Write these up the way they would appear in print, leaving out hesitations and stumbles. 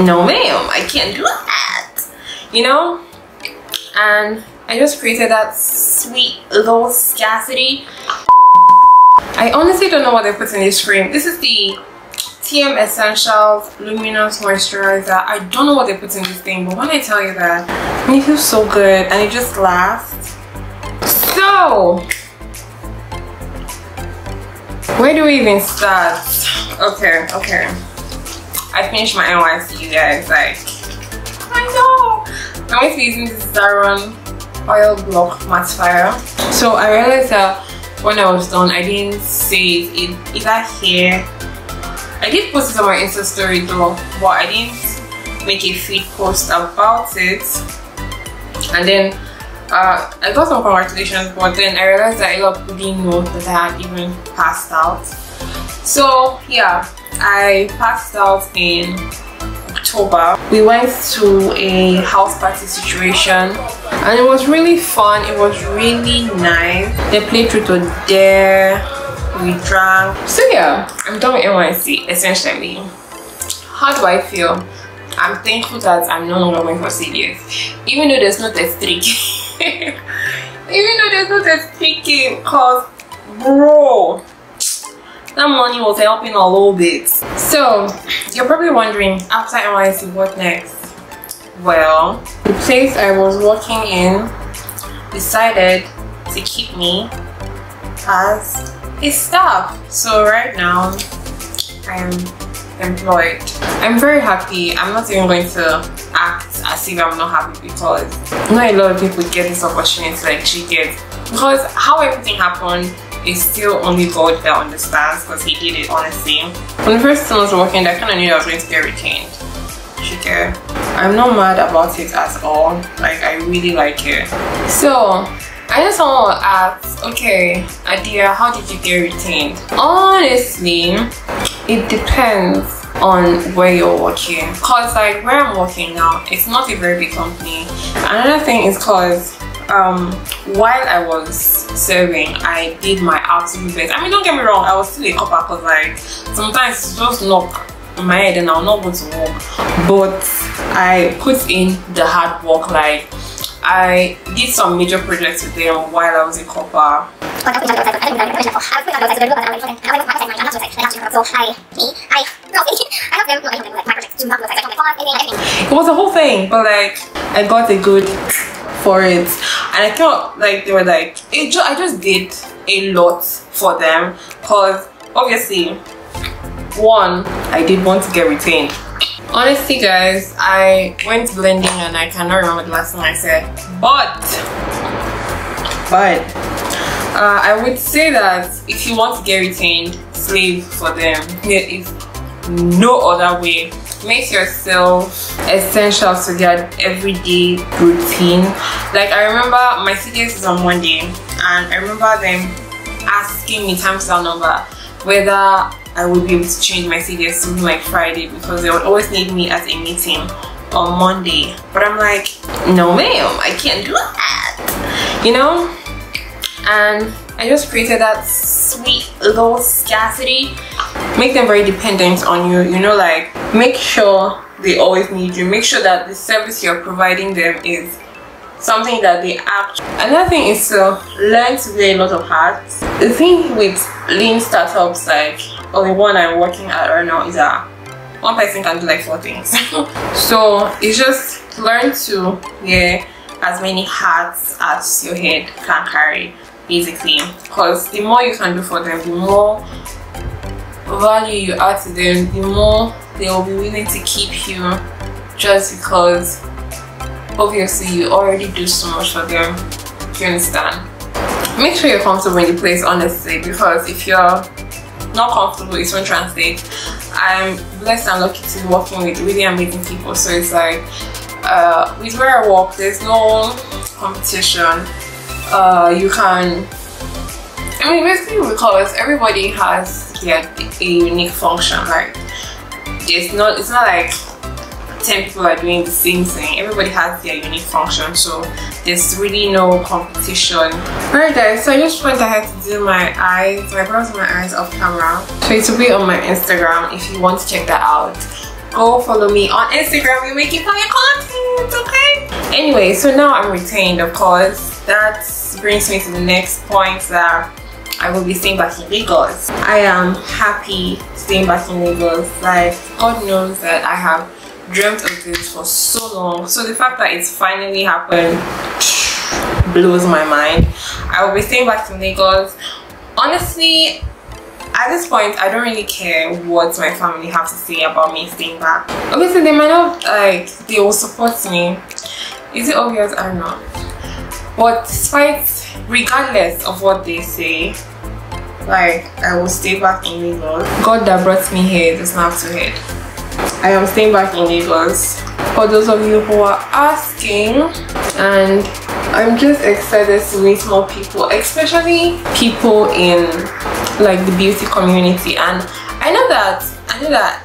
no ma'am, I can't do that, you know. And I just created that sweet little scarcity. I honestly don't know what they put in this cream. This is the TM Essentials Luminous Moisturizer. I don't know what they put in this thing, but when I tell you that, it feels so good and it just lasts. So where do we even start? Okay. I finished my NYC, you guys. Like, I know I'm going to be using this Zaron Oil Block Mattifier. So I realized that when I was done, I didn't save it either here. I did post it on my Insta story though, but I didn't make a feed post about it. And then I got some congratulations, but then I realized that a lot of people didn't know that I had even passed out. So yeah, I passed out in October. We went to a house party situation and it was really fun. It was really nice. They played truth or dare, we drank. So yeah, I'm done with NYC essentially. How do I feel? I'm thankful that I'm no longer going for CDS, even though there's no test trick. Even though there's no test tricking, cause bro, that money was helping a little bit. So you're probably wondering, after NYC, what next? Well, the place I was working in decided to keep me as a staff. So right now I'm employed. I'm very happy. I'm not even going to act as if I'm not happy, because not a lot of people get this opportunity like she did. Because how everything happened is still only God that understands, because he did it honestly. When the first time I was working, I kind of knew I was going to get retained. She did. I'm not mad about it at all. Like, I really like it. So I just want to ask, okay, Adiah, how did you get retained? Honestly, it depends on where you're working. Cause like where I'm working now, it's not a very big company. Another thing is cause while I was serving, I did my absolute best. I mean, don't get me wrong, I was still a copper, cause like sometimes it's just knock in my head and I'll not go to work. But I put in the hard work. Like, I did some major projects with them while I was a copper. It was a whole thing, but like I got a good for it, and I felt like they were like I just did a lot for them, because obviously, one, I did want to get retained. Honestly guys, I went blending and I cannot remember the last time I said but I would say that if you want to get retained, slave for them. There is no other way. Make yourself essential to their everyday routine. Like, I remember my CDS is on Monday, and I remember them asking me time cell number whether I would be able to change my CDS to like Friday, because they would always need me at a meeting on Monday. But I'm like, no ma'am, I can't do that, you know. And I just created that sweet little scarcity. Make them very dependent on you, you know, like make sure they always need you. Make sure that the service you're providing them is something that they actually. Another thing is to learn to wear a lot of hats. The thing with lean startups, like the one I'm working at right now, is that one person can do like 4 things. So it's just learn to wear as many hats as your head can carry, basically, because the more you can do for them, the more value you add to them, the more they will be willing to keep you, just because obviously you already do so much for them. Do you understand? Make sure you're comfortable in the place, honestly, because if you're not comfortable, it won't translate. I'm blessed and lucky to be working with really amazing people, so it's like with where I work, there's no competition. You can, I mean, basically, because everybody has a unique function. Like, it's not like 10 people are doing the same thing. Everybody has their unique function, so there's really no competition. Alright guys, so I just went ahead to do my eyes, my brows and my eyes off camera. So it will be on my Instagram if you want to check that out. go follow me on Instagram. We're making fire content, okay? Anyway, so now I'm retained, of course. That brings me to the next point, that I will be staying back in Lagos. I am happy staying back in Lagos. Like, God knows that I have dreamt of this for so long. So the fact that it's finally happened blows my mind. I will be staying back in Lagos. Honestly, at this point, I don't really care what my family have to say about me staying back. Obviously, they might not, like, they will support me. Is it obvious? I don't know. But regardless of what they say, like, I will stay back in Lagos. God that brought me here does not have to hate. I am staying back in Lagos, for those of you who are asking, and I'm just excited to meet more people, especially people in like the beauty community. And I know that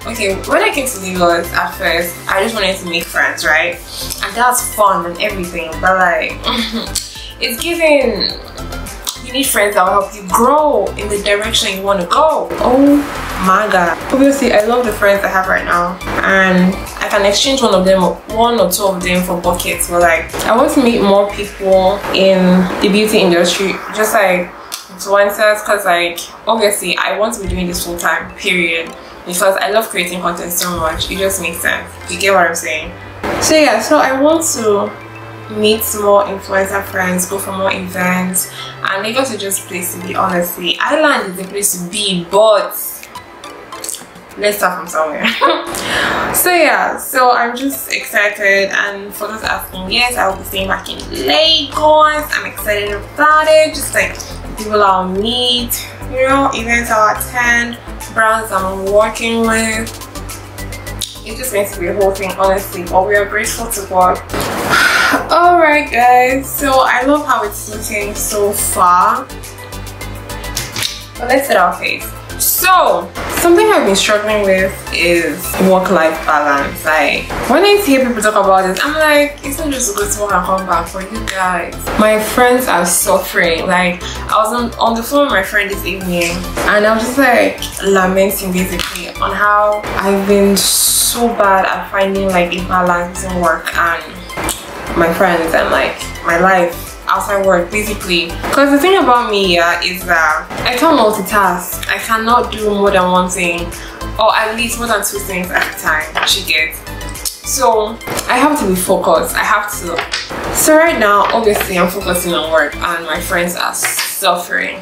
okay, when I came to Lagos at first, I just wanted to make friends, right? And that's fun and everything, but like it's giving, you need friends that will help you grow in the direction you want to go. Oh my god. Obviously, I love the friends I have right now, and I can exchange one or two of them for buckets. But like, I want to meet more people in the beauty industry, just like influencers, because like obviously I want to be doing this full time, period, because I love creating content so much. It just makes sense. You get what I'm saying? So yeah, so I want to meet more influencer friends, go for more events, and Lagos is just a place to be. Honestly, Island is the place to be, but let's start from somewhere. So yeah, so I'm just excited, and for those asking, yes, I will be staying back in Lagos. I'm excited about it. Just like people I'll meet, you know, events I'll attend, brands I'm working with. It just makes it be a whole thing, honestly, but we are grateful to God. Alright guys, so I love how it's looking so far, but let's set our face. So something I've been struggling with is work-life balance. Like, when I hear people talk about this, I'm like, it's not just good to work and come back. For you guys, my friends are suffering. Like, I was on the phone with my friend this evening, and I was just like lamenting basically on how I've been so bad at finding like a balance in work and my friends and like my life outside work, basically. Because the thing about me, yeah, is that I can't multitask. I cannot do more than one thing, or at least more than two things at a time. She gets. So I have to be focused. I have to. So right now, obviously, I'm focusing on work, and my friends are suffering.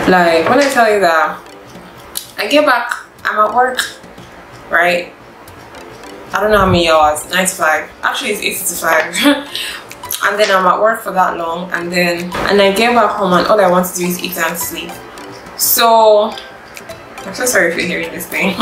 Like, when I tell you that I get back, I'm at work, right? I don't know how many hours, 9 to 5. Actually, it's 8 to 5. And then I'm at work for that long, and I get back home, and all I want to do is eat and sleep. So I'm so sorry if you're hearing this thing.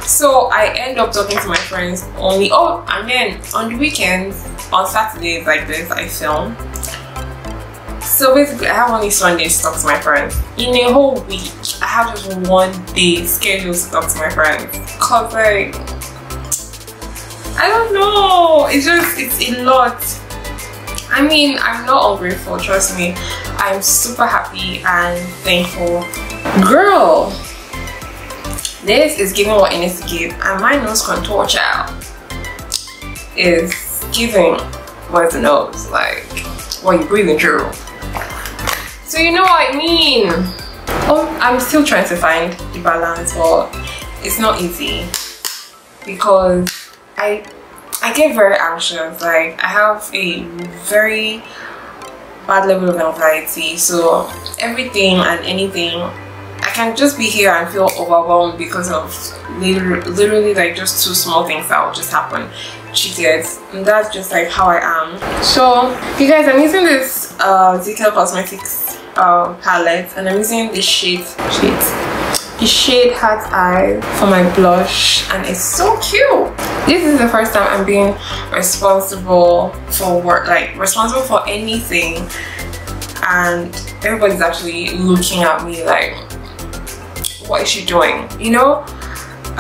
So I end up talking to my friends only. Oh, and then on the weekends, on Saturdays like this, I film. So basically, I have only Sundays to talk to my friends. In a whole week, I have just one day scheduled to talk to my friends. Cause like, I don't know, it's a lot. I mean, I'm not ungrateful, trust me. I'm super happy and thankful. Girl, this is giving what it needs to give, and my nose contour, child, is giving what's the nose, like what you breathing through. So you know what I mean. Oh, I'm still trying to find the balance, but it's not easy because I get very anxious. Like, I have a very bad level of anxiety, so everything and anything, I can just be here and feel overwhelmed because of literally like just two small things that will just happen. She gets, and that's just like how I am. So you guys, I'm using this decor cosmetics palette, and I'm using the shade Heart Eye for my blush, and it's so cute. This is the first time I'm being responsible for work, like responsible for anything, and everybody's actually looking at me like, what is she doing, you know?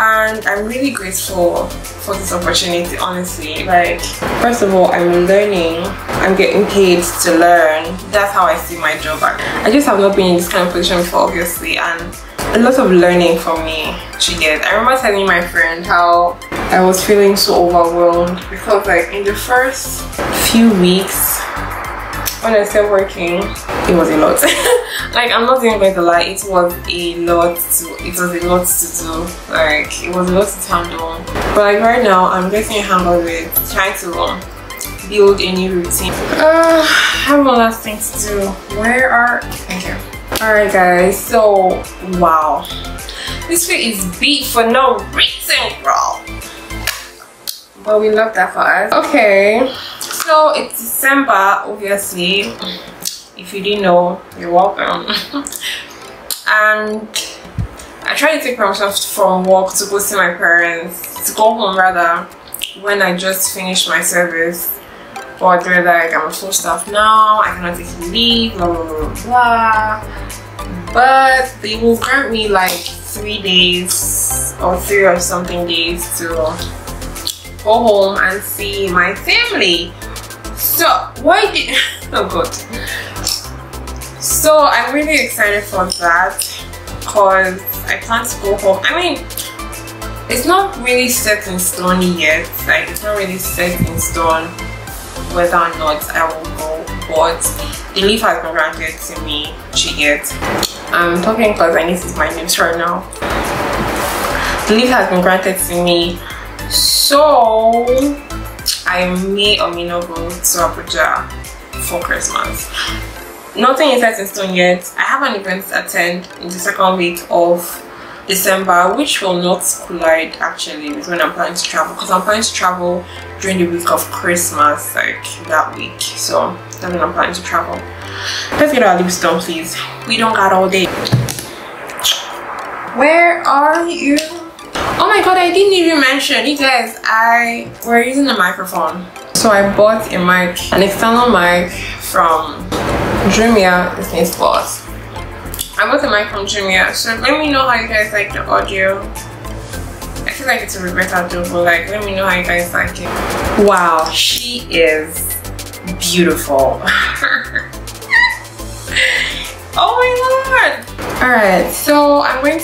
And I'm really grateful for this opportunity, honestly. Like, first of all, I'm learning, I'm getting paid to learn. That's how I see my job. I just have not been in this kind of position before, obviously, and a lot of learning for me. She gets. I remember telling my friend how I was feeling so overwhelmed because like in the first few weeks when I started working, it was a lot. Like, I'm not even going to lie, it was a lot to do. Like, it was a lot to handle. But like right now, I'm getting a hang of it, trying to build a new routine. I have one last thing to do. Thank you. Alright guys, so wow. This fit is beat for no reason, bro. But we love that for us. Okay, so it's December, obviously. If you didn't know, you're welcome. And I tried to take permission from work to go see my parents, to go home rather, when I just finished my service. But they're like, I'm a full staff now, I cannot take leave, blah blah blah blah. But they will grant me like 3 days or 3 or something days to go home and see my family. So oh god. So I'm really excited for that because I plan to go home. I mean, it's not really set in stone yet. Like, it's not really set in stone whether or not I will go, but the leave has been granted to me. I'm talking because I need to see my names right now. The leave has been granted to me, so I may or may not go to Abuja for Christmas. Nothing is set in stone yet. I have an event to attend in the second week of December, which will not collide actually with when I'm planning to travel, because I'm planning to travel during the week of Christmas, like that week. So that's when I'm planning to travel. Let's get our lips done, please. We don't got all day. Where are you? Oh my god, I didn't even mention, you guys, we're using a microphone. So I bought a mic, an external mic from Jumia. This name's Boss. I bought a mic from Jumia, so let me know how you guys like the audio. I feel like it's a better though, but like, let me know how you guys like it. Wow, she is beautiful. Oh my lord! Alright, so I'm going to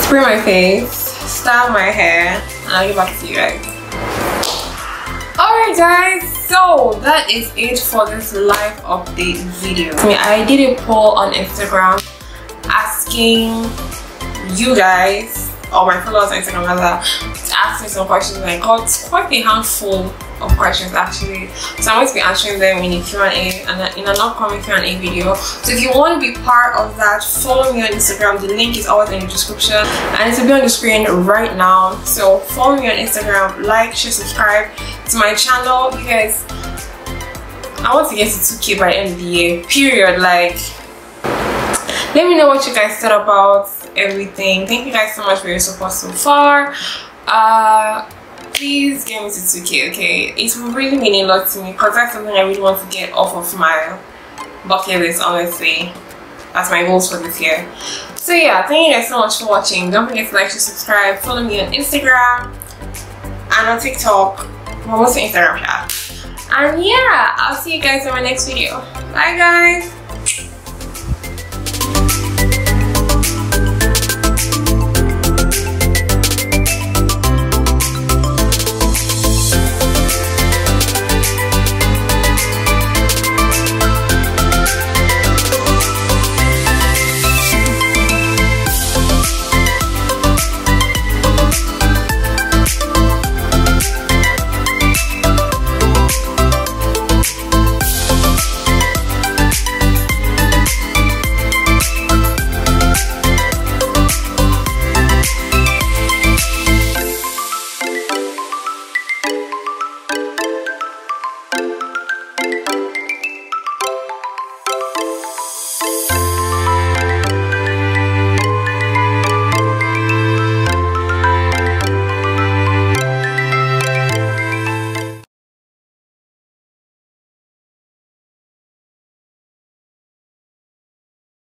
spray my face, style my hair, and I'll get back to you guys. Alright guys, so that is it for this live update video. I did a poll on Instagram asking you guys, or my followers on Instagram rather, to ask me some questions, and I got quite a handful of questions actually. So I'm going to be answering them in a Q&A and in an upcoming Q&A video. So if you want to be part of that, follow me on Instagram. The link is always in the description and it will be on the screen right now. So follow me on Instagram, like, share, subscribe to my channel. You guys, I want to get to 2K by the end of the year, period. Like, let me know what you guys thought about everything. Thank you guys so much for your support so far. Please get me to 2K, okay? It will really mean a lot to me because that's something I really want to get off of my bucket list, honestly. That's my goals for this year. So yeah, thank you guys so much for watching. Don't forget to like, share, subscribe, follow me on Instagram and on TikTok. Well, mostly Instagram, yeah. And yeah, I'll see you guys in my next video. Bye guys!